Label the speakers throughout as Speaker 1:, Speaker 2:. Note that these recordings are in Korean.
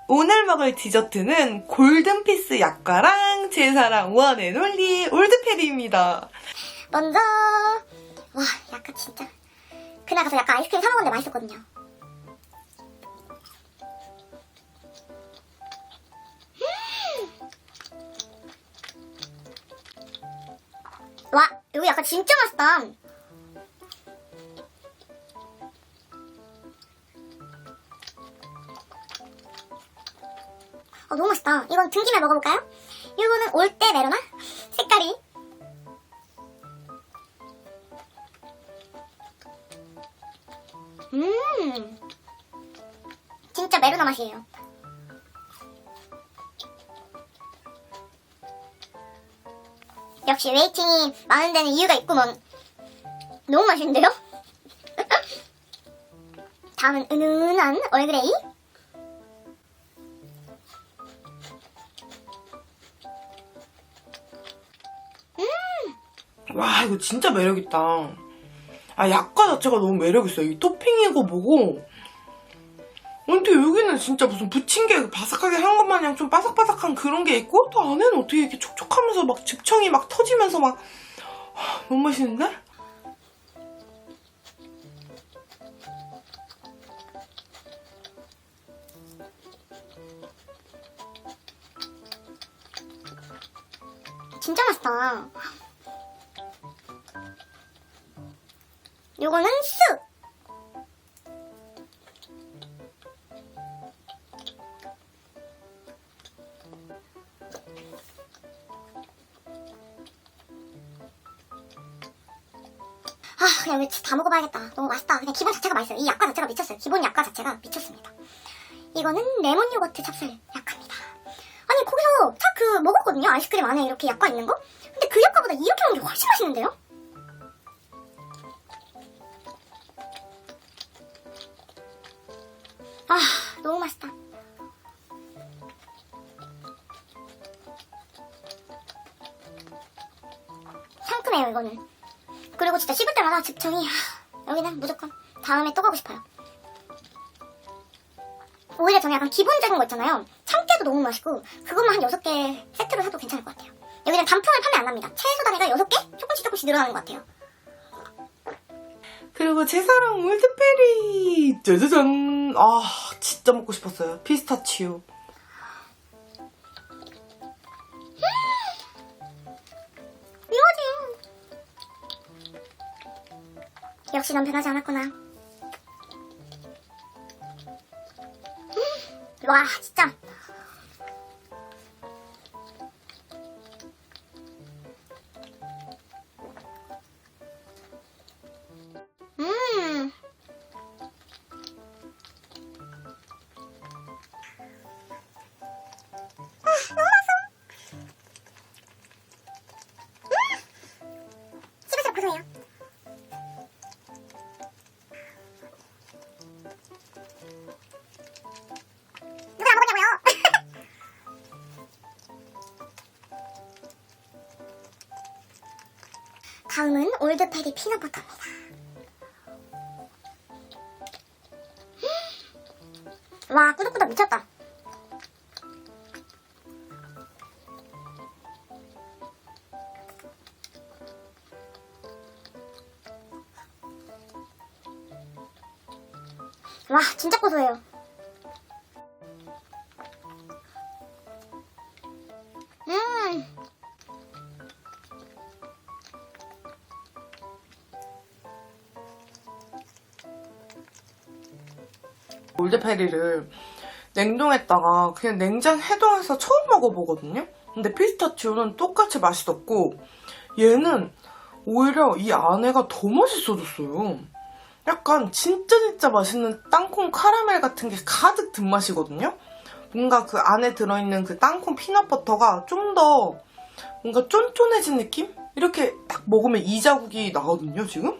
Speaker 1: 오늘 먹을 디저트는 골든피스 약과랑 제 사랑 원앤올리 올드페리입니다.
Speaker 2: 먼저 와 약간 진짜 그날 가서 약간 아이스크림 사 먹었는데 맛있었거든요. 와 여기 약간 진짜 맛있다. 너무 맛있다. 이건 등김에 먹어볼까요? 이거는 올때 메로나? 색깔이 진짜 메로나 맛이에요. 역시 웨이팅이 많은 데는 이유가 있구먼. 너무 맛있는데요? 다음은 은은한 얼그레이.
Speaker 1: 와, 이거 진짜 매력있다. 아, 약과 자체가 너무 매력있어요. 이 토핑이고 뭐고. 근데 여기는 진짜 무슨 부친 게 바삭하게 한 것 마냥 좀 바삭바삭한 그런 게 있고, 또 안에는 어떻게 이렇게 촉촉하면서 막 즙청이 막 터지면서 막 너무 맛있는데?
Speaker 2: 진짜 맛있다. 요거는 쑥. 그냥 이거 다 먹어봐야겠다. 너무 맛있다. 그냥 기본 자체가 맛있어요. 이 약과 자체가 미쳤어요. 기본 약과 자체가 미쳤습니다. 이거는 레몬 요거트 찹쌀 약과입니다. 아니 거기서 차 먹었거든요. 아이스크림 안에 이렇게 약과 있는 거. 근데 그 약과보다 이렇게 먹는 게 훨씬 맛있는데요? 너무 맛있다. 상큼해요 이거는. 그리고 진짜 씹을 때마다 즙청이 여기는 무조건 다음에 또 가고 싶어요. 오히려 저는 약간 기본적인 거 있잖아요. 참깨도 너무 맛있고 그것만 한 6개 세트로 사도 괜찮을 것 같아요. 여기는 단품을 판매 안 합니다. 최소 단위가 6개? 조금씩 늘어나는 것 같아요.
Speaker 1: 그리고 제 사랑 올드페리! 짜자잔! 아, 진짜 먹고 싶었어요. 피스타치오.
Speaker 2: 이거지. 역시 넌 변하지 않았구나. 와 진짜 씹을수록 고소해요. 누가 안 먹었냐고요? 다음은 올드페리 피넛버터입니다. 와 꾸덕꾸덕 미쳤다. 와 진짜 고소해요.
Speaker 1: 올드페리를 냉동했다가 그냥 냉장 해동해서 처음 먹어보거든요? 근데 피스타치오는 똑같이 맛있었고 얘는 오히려 이 안에가 더 맛있어졌어요. 약간 진짜 맛있는 땅콩 카라멜 같은 게 가득 든 맛이거든요? 뭔가 그 안에 들어있는 그 땅콩 피넛버터가 좀 더 뭔가 쫀쫀해진 느낌? 이렇게 딱 먹으면 이 자국이 나거든요, 지금?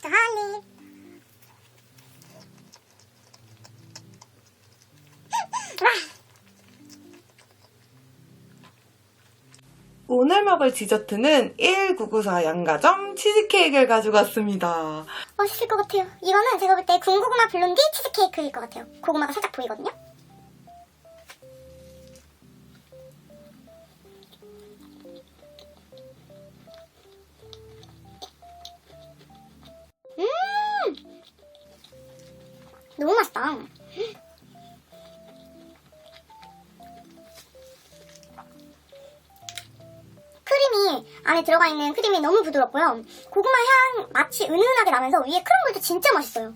Speaker 2: 초콜릿.
Speaker 1: 오늘 먹을 디저트는 1994 양가점 치즈케이크를 가지고 왔습니다.
Speaker 2: 맛있을 것 같아요. 이거는 제가 볼 때 군고구마 블론디 치즈케이크일 것 같아요. 고구마가 살짝 보이거든요. 너무 맛있다. 크림이 안에 들어가 있는 크림이 너무 부드럽고요. 고구마 향 맛이 은은하게 나면서 위에 크럼블도 진짜 맛있어요.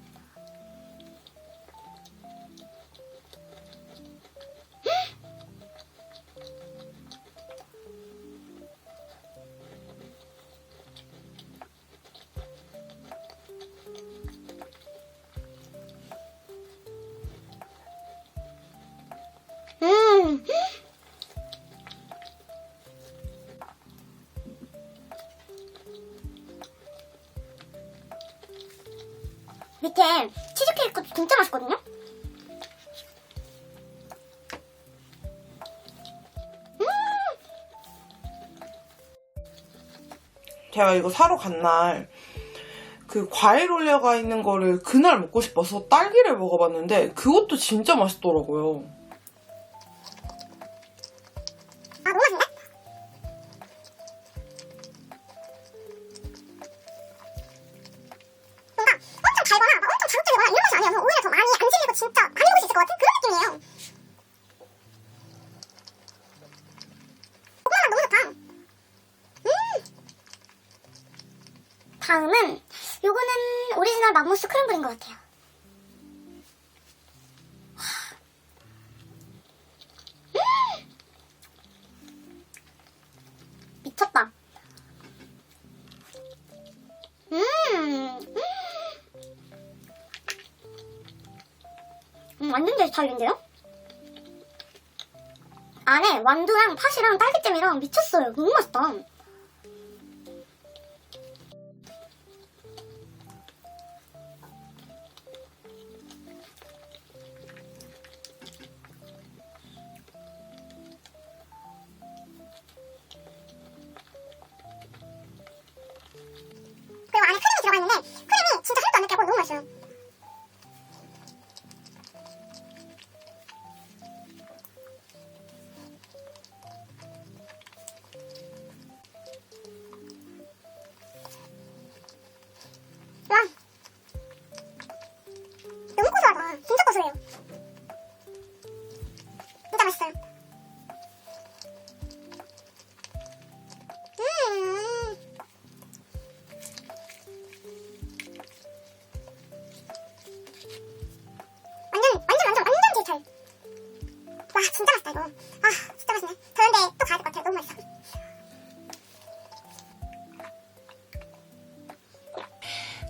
Speaker 2: 음. 밑에 치즈케이크도 진짜 맛있거든요?
Speaker 1: 제가 이거 사러 간 날 그 과일 올려가 있는 거를 그날 먹고 싶어서 딸기를 먹어봤는데 그것도 진짜 맛있더라고요.
Speaker 2: 아, 너무 맛있네? 뭔가 엄청 달거나 막 엄청 자극적이거나 이런 맛이 아니어서 오히려 더 많이 안 질리고 진짜 많이 먹을 수 있을 것 같은 그런 느낌이에요. 고구마가 너무 좋다. 다음은 요거는 오리지널 맘모스 크럼블인 것 같아요. 미쳤다. 완전 제 스타일인데요? 안에 완두랑 팥이랑 딸기잼이랑 미쳤어요. 너무 맛있다. 그리고 안에 크림이 들어가 있는데 크림이 진짜 하나도 안 느끼고 너무 맛있어요. 와, 너무 고소하다. 진짜 고소해요. 진짜 맛있어요. 완전 제 스타일. 와, 진짜 맛있다 이거. 아, 진짜 맛있네. 그런데 또 가야 될 것 같아요. 너무 맛있어.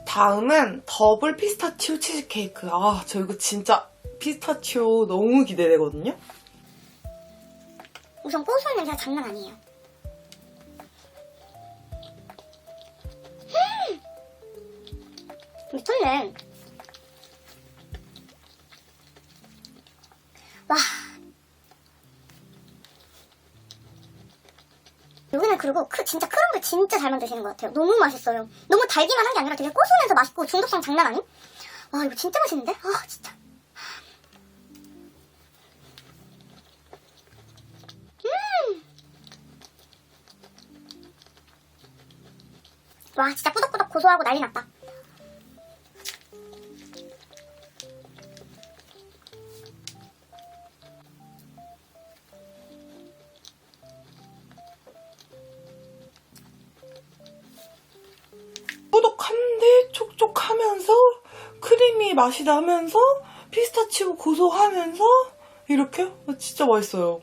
Speaker 1: 다음은 더블 피스타치오 치즈케이크. 아, 저 이거 진짜 피스타치오 너무 기대되거든요?
Speaker 2: 우선 고소한 냄새가 장난 아니에요. 미쳤네. 와. 여기는 그리고 진짜 크럼블 진짜 잘 만드시는 것 같아요. 너무 맛있어요. 너무 달기만 한 게 아니라 되게 고소하면서 맛있고 중독성 장난 아닌? 와, 이거 진짜 맛있는데? 아, 진짜. 와, 진짜 꾸덕꾸덕 고소하고 난리 났다.
Speaker 1: 꾸덕한데 촉촉하면서 크리미 맛이 나면서 피스타치오 고소하면서 이렇게? 진짜 맛있어요.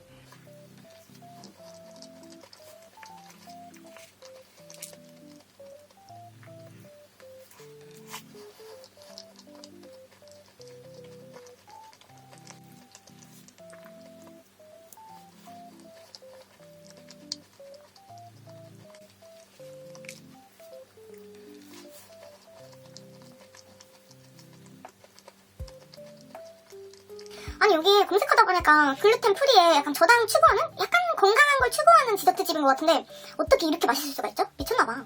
Speaker 2: 아니 여기 검색하다 보니까 글루텐 프리에 약간 저당 추구하는? 약간 건강한 걸 추구하는 디저트집인 것 같은데 어떻게 이렇게 맛있을 수가 있죠? 미쳤나봐.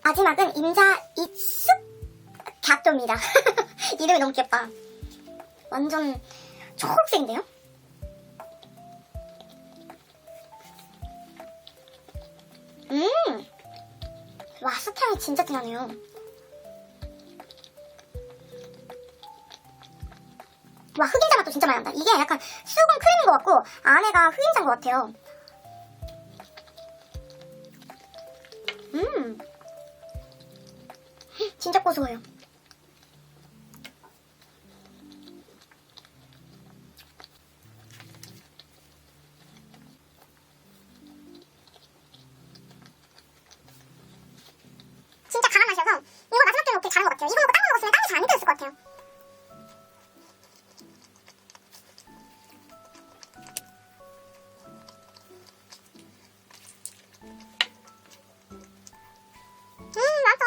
Speaker 2: 마지막은 임자 이쑥 갸또입니다. 이름이 너무 귀엽다. 완전 초록색인데요? 와, 쑥향이 진짜 진하네요. 와, 흑임자 맛도 진짜 많이 난다. 이게 약간 쑥은 크림인 것 같고 안에가 흑임자인 것 같아요. 진짜 고소해요. 진짜 강한 맛이어서 이거 마지막 때는 어떻게 잘한 것 같아요. 이거 먹고 딴거 먹었으면 딴게 잘 안 느껴졌을 것 같아요. 맛있어.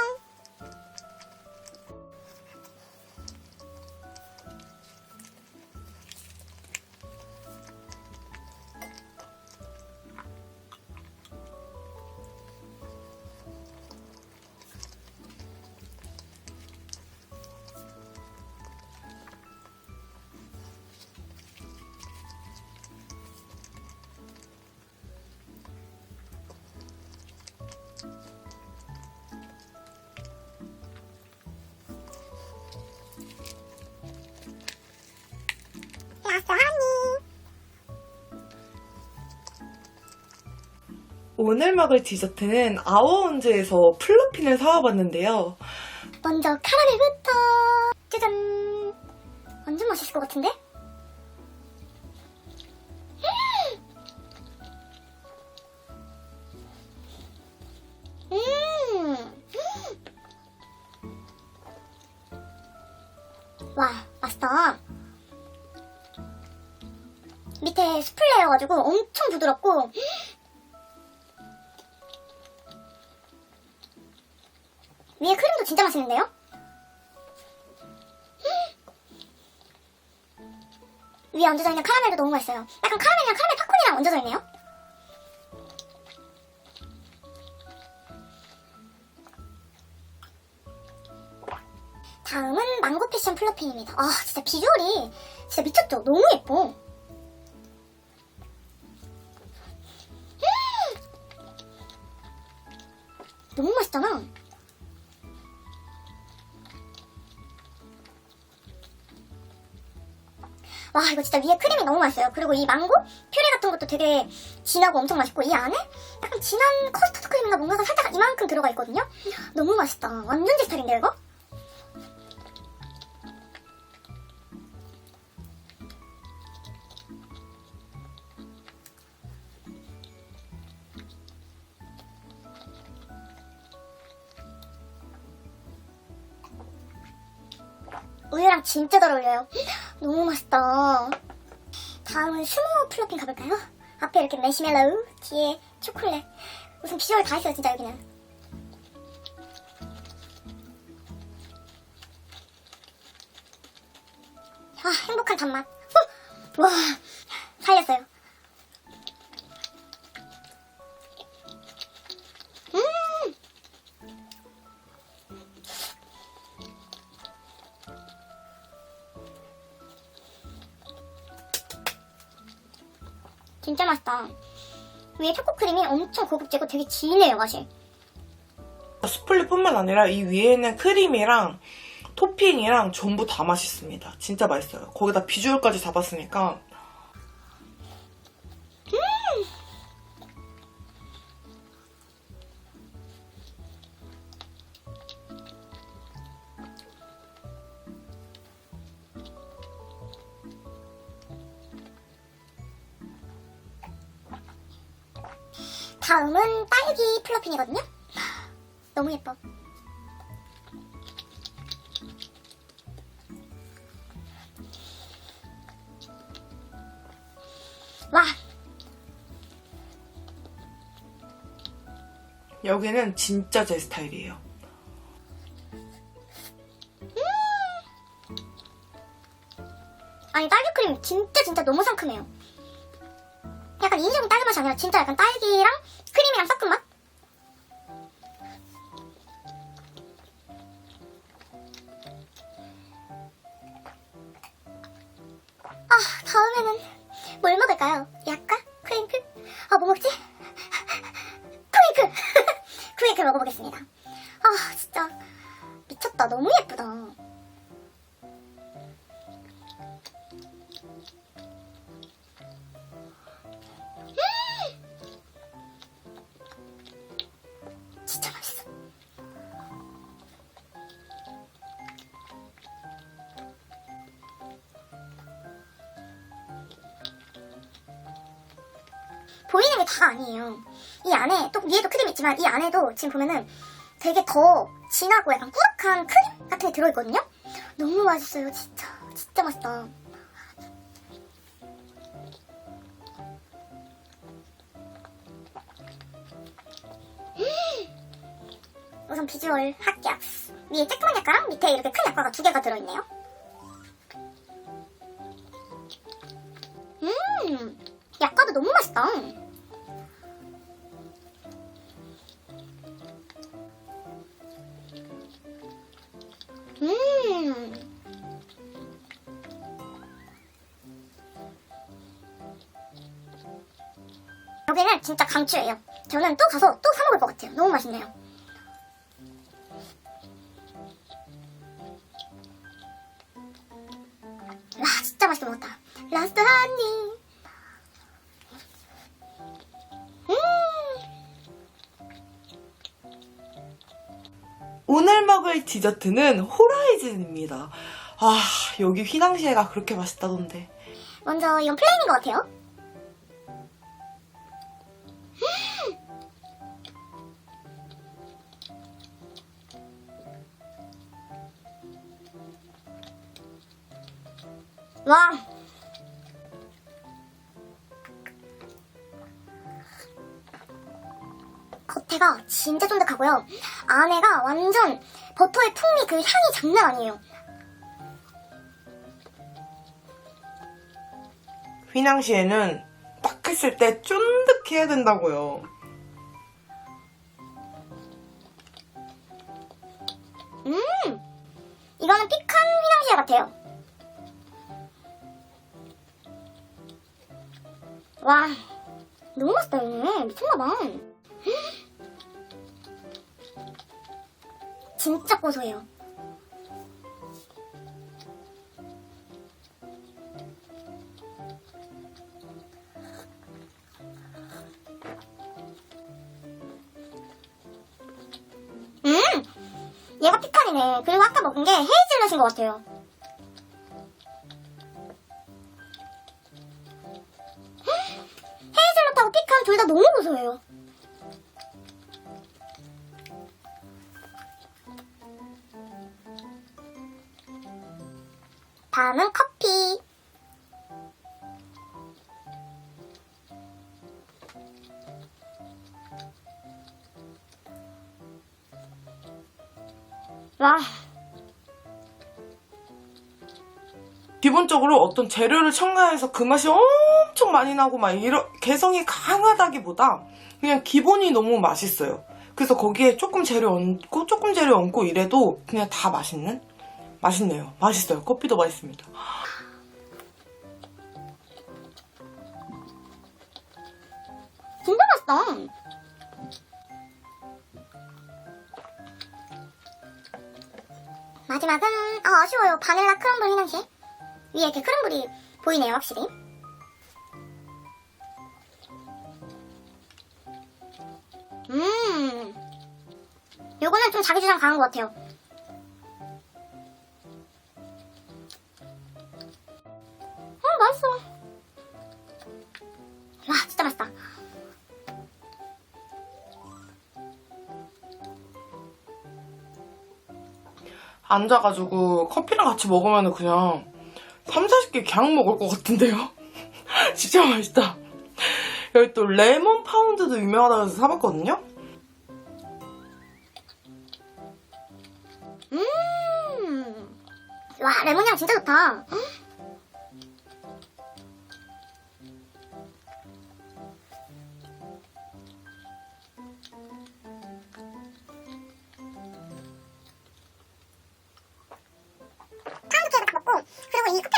Speaker 2: 맛있어, 하니.
Speaker 1: 오늘 먹을 디저트는 아워원즈에서 플러핀을 사와봤는데요.
Speaker 2: 먼저 카라멜부터. 짜잔. 완전 맛있을 것 같은데? 와, 맛있다. 밑에 스프레여가지고 엄청 부드럽고 위에 크림도 진짜 맛있는데요? 위에 얹어져 있는 카라멜도 너무 맛있어요. 약간 카라멜이랑 카라멜 팝콘이랑 얹어져 있네요. 다음은 망고 패션 플러핀입니다. 아, 진짜 비주얼이 진짜 미쳤죠? 너무 예뻐. 너무 맛있잖아. 와, 이거 진짜 위에 크림이 너무 맛있어요. 그리고 이 망고 퓨레 같은 것도 되게 진하고 엄청 맛있고 이 안에 약간 진한 커스터드 크림인가 뭔가가 살짝 이만큼 들어가 있거든요. 너무 맛있다. 완전 제 스타일인데요, 이거? 우유랑 진짜 잘 어울려요. 너무 맛있다. 다음은 스모어 플러핀 가볼까요? 앞에 이렇게 매시멜로우, 뒤에 초콜릿. 무슨 비주얼 다 있어요, 진짜 여기는. 아, 행복한 단맛. 와, 살렸어요. 진짜 맛있다. 위에 초코크림이 엄청 고급지고 되게 진해요, 맛이.
Speaker 1: 수플리뿐만 아니라 이 위에는 크림이랑 토핑이랑 전부 다 맛있습니다. 진짜 맛있어요. 거기다 비주얼까지 잡았으니까.
Speaker 2: 다음은 딸기 플러핀이거든요? 너무 예뻐. 와,
Speaker 1: 여기는 진짜 제 스타일이에요.
Speaker 2: 아니 딸기 크림 진짜 너무 상큼해요. 약간 인위적인 딸기 맛이 아니라 진짜 약간 딸기랑 크림이랑 섞은 맛? 아, 다음에는 뭘 먹을까요? 약과? 크림클? 아, 뭐 먹지? 크림클! 크림클 먹어보겠습니다. 아, 진짜 미쳤다. 너무 예쁘다. 진짜 맛있어. 보이는 게 다가 아니에요. 이 안에, 또 위에도 크림 있지만 이 안에도 지금 보면은 되게 더 진하고 약간 꾸덕한 크림 같은 게 들어있거든요? 너무 맛있어요, 진짜. 진짜 맛있다. 우선 비주얼 합격. 위에 쬐끄만 약과랑 밑에 이렇게 큰 약과가 2개가 들어있네요. 약과도 너무 맛있다. 여기는 진짜 강추예요. 저는 또 가서 또 사 먹을 것 같아요. 너무 맛있네요. 와, 진짜 맛있게 먹었다. 라스트 하니.
Speaker 1: 오늘 먹을 디저트는 호라이즌입니다. 아, 여기 휘낭시에가 그렇게 맛있다던데.
Speaker 2: 먼저 이건 플레인인 것 같아요. 와. 겉에가 진짜 쫀득하고요. 안에가 완전 버터의 풍미 그 향이 장난 아니에요.
Speaker 1: 휘낭시에는 딱 했을 때 쫀득해야 된다고요.
Speaker 2: 이거는 피칸 휘낭시에 같아요. 와, 너무 맛있다 이거. 미쳤나봐. 진짜 고소해요. 얘가 피칸이네. 그리고 아까 먹은 게 헤이즐넛인 것 같아요. 헤이즐넛하고 피칸 둘 다 너무 고소해요. 다음은 커피. 와,
Speaker 1: 기본적으로 어떤 재료를 첨가해서 그 맛이 엄청 많이 나고 막 이런 개성이 강하다기보다 그냥 기본이 너무 맛있어요. 그래서 거기에 조금 재료 얹고 이래도 그냥 다 맛있네요. 맛있어요. 커피도 맛있습니다.
Speaker 2: 진짜 맛있다. 마지막은 아쉬워요. 바닐라 크럼블 휘낭시에 위에 이렇게 크럼블이 보이네요. 확실히. 요거는 좀 자기 주장 강한 것 같아요. 맛있어. 와, 진짜 맛있다.
Speaker 1: 앉아가지고 커피랑 같이 먹으면 그냥 3, 40개 그냥 먹을 것 같은데요? 진짜 맛있다. 여기 또 레몬 파운드도 유명하다고 해서 사봤거든요?
Speaker 2: 와, 레몬향 진짜 좋다.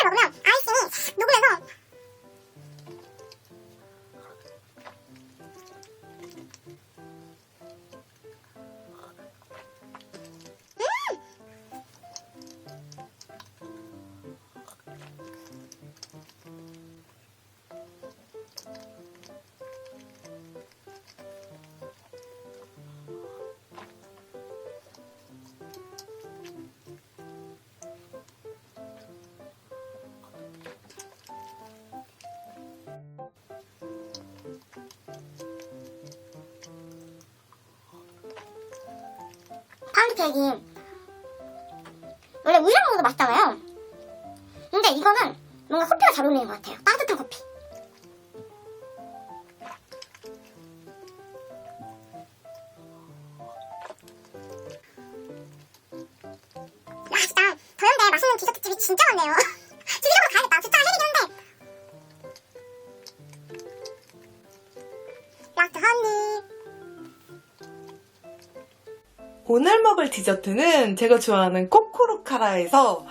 Speaker 2: 커피를 먹으면 아이싱이 싹 녹으면서 파운드 케이크 원래 우유랑 먹어도 맛있잖아요. 근데 이거는 뭔가 커피가 잘 어울리는 것 같아요. 따뜻한 커피. 야 진짜 더현대 맛있는 디저트집이 진짜 많네요. 주기적으로 가야겠다. 숫자 해리긴 한데. 락트 허니.
Speaker 1: 오늘 먹을 디저트는 제가 좋아하는 코코로카라에서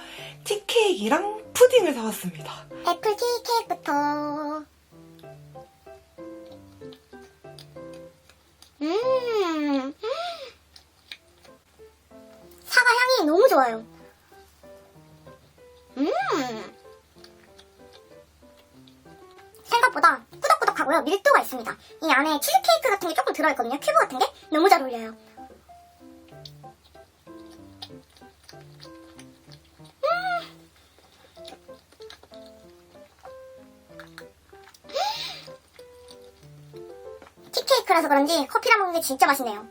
Speaker 1: 티케이크랑 푸딩을 사왔습니다.
Speaker 2: 애플 티케이크부터. 사과 향이 너무 좋아요. 생각보다 꾸덕꾸덕하고요. 밀도가 있습니다. 이 안에 치즈케이크 같은 게 조금 들어있거든요. 큐브 같은 게 너무 잘 어울려요. 티케이크라서 그런지 커피랑 먹는 게 진짜 맛있네요.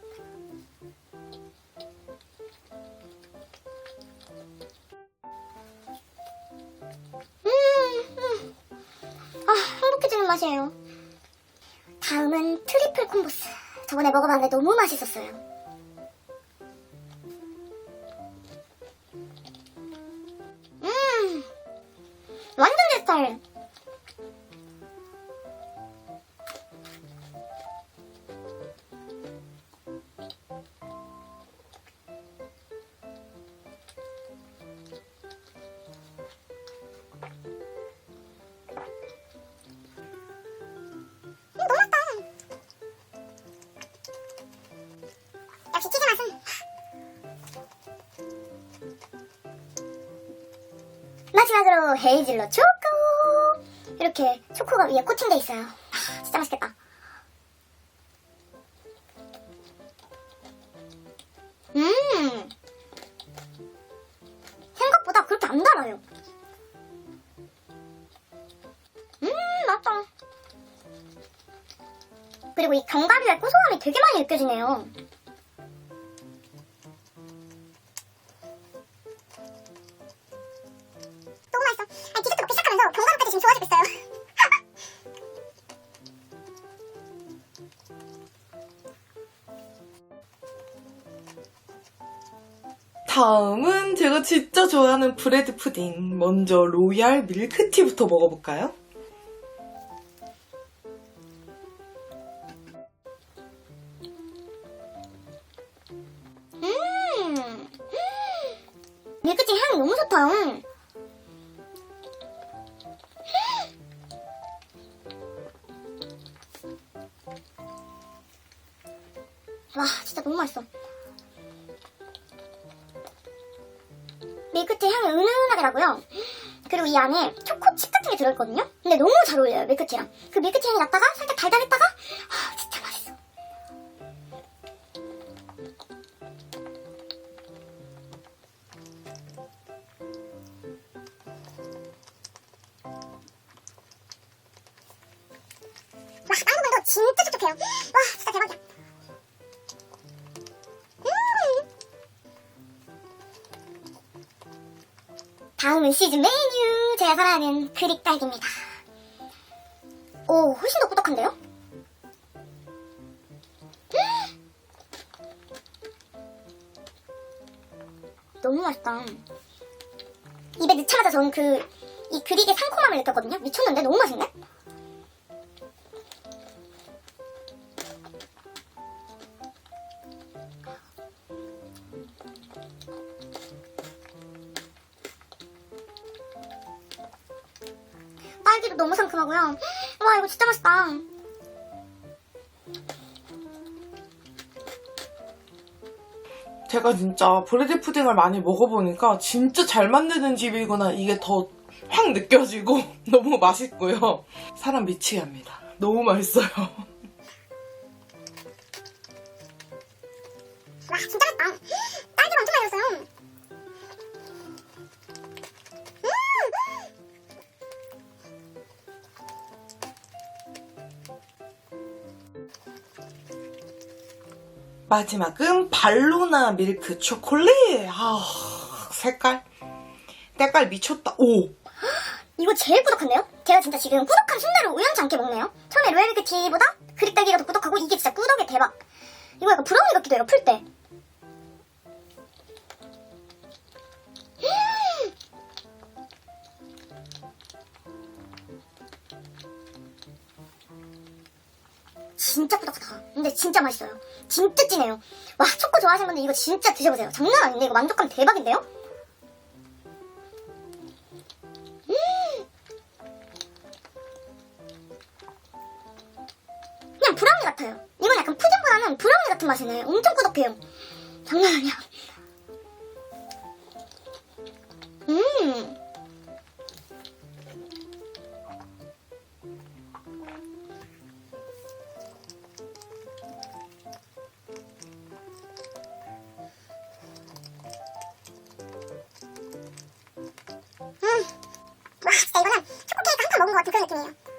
Speaker 2: 행복해지는 맛이에요. 다음은 트리플 콤보스. 저번에 먹어봤는데 너무 맛있었어요. 완전 제 스타일. 너무 맛있다. 역시 치즈 맛은. 마지막으로 헤이즐넛 초코. 이렇게 초코가 위에 코팅돼 있어요. 진짜 맛있겠다. 생각보다 그렇게 안 달아요. 맛있다. 그리고 이 견과류의 고소함이 되게 많이 느껴지네요. 너무 맛있어. 아니, 디저트 먹기 시작하면서 견과류까지 지금 좋아지고 있어요.
Speaker 1: 다음은 제가 진짜 좋아하는 브레드 푸딩. 먼저 로얄 밀크티부터 먹어볼까요? 밀크티 향이 너무 좋다. 와, 진짜 너무 맛있어. 밀크티 향이 은은하게 나고요. 그리고 이 안에 초코칩 같은 게 들어있거든요. 근데 너무 잘 어울려요, 밀크티랑. 그 밀크티 향이 났다가 살짝 달달했다가 진짜 맛있어. 와, 다른 분도 진짜 촉촉해요. 와, 진짜 대박이야. 다음은 시즌 메뉴. 제가 사랑하는 그릭 딸기입니다. 오, 훨씬 더 꾸덕한데요? 너무 맛있다. 입에 넣자마자 저는 이 그릭의 상콤함을 느꼈거든요. 미쳤는데? 너무 맛있네?
Speaker 2: 딸기도 너무 상큼하고요. 와, 이거 진짜 맛있다.
Speaker 1: 제가 진짜 브레드 푸딩을 많이 먹어보니까 진짜 잘 만드는 집이구나 이게 더 확 느껴지고 너무 맛있고요. 사람 미치게 합니다. 너무 맛있어요.
Speaker 2: 와, 진짜 맛있다. 딸기도 엄청 맛있어요.
Speaker 1: 마지막은 발로나 밀크 초콜릿. 색깔 미쳤다. 오!
Speaker 2: 이거 제일 꾸덕한데요? 제가 진짜 지금 꾸덕한 순대를 우연치 않게 먹네요. 처음에 로얄밀크티보다 그릭딸기가 더 꾸덕하고 이게 진짜 꾸덕의 대박. 이거 약간 브라우니 같기도 해요, 풀 때. 진짜 꾸덕하다. 근데 진짜 맛있어요. 진짜 진해요. 와, 초코 좋아하시는 분들 이거 진짜 드셔보세요. 장난 아닌데 이거 만족감 대박인데요? 그냥 브라우니 같아요. 이건 약간 푸딩보다는 브라우니 같은 맛이네. 엄청 꾸덕해요. 장난 아니야. 와, 진짜 이거는 초코 케이크 한 판 먹은 것 같은 그런 느낌이에요.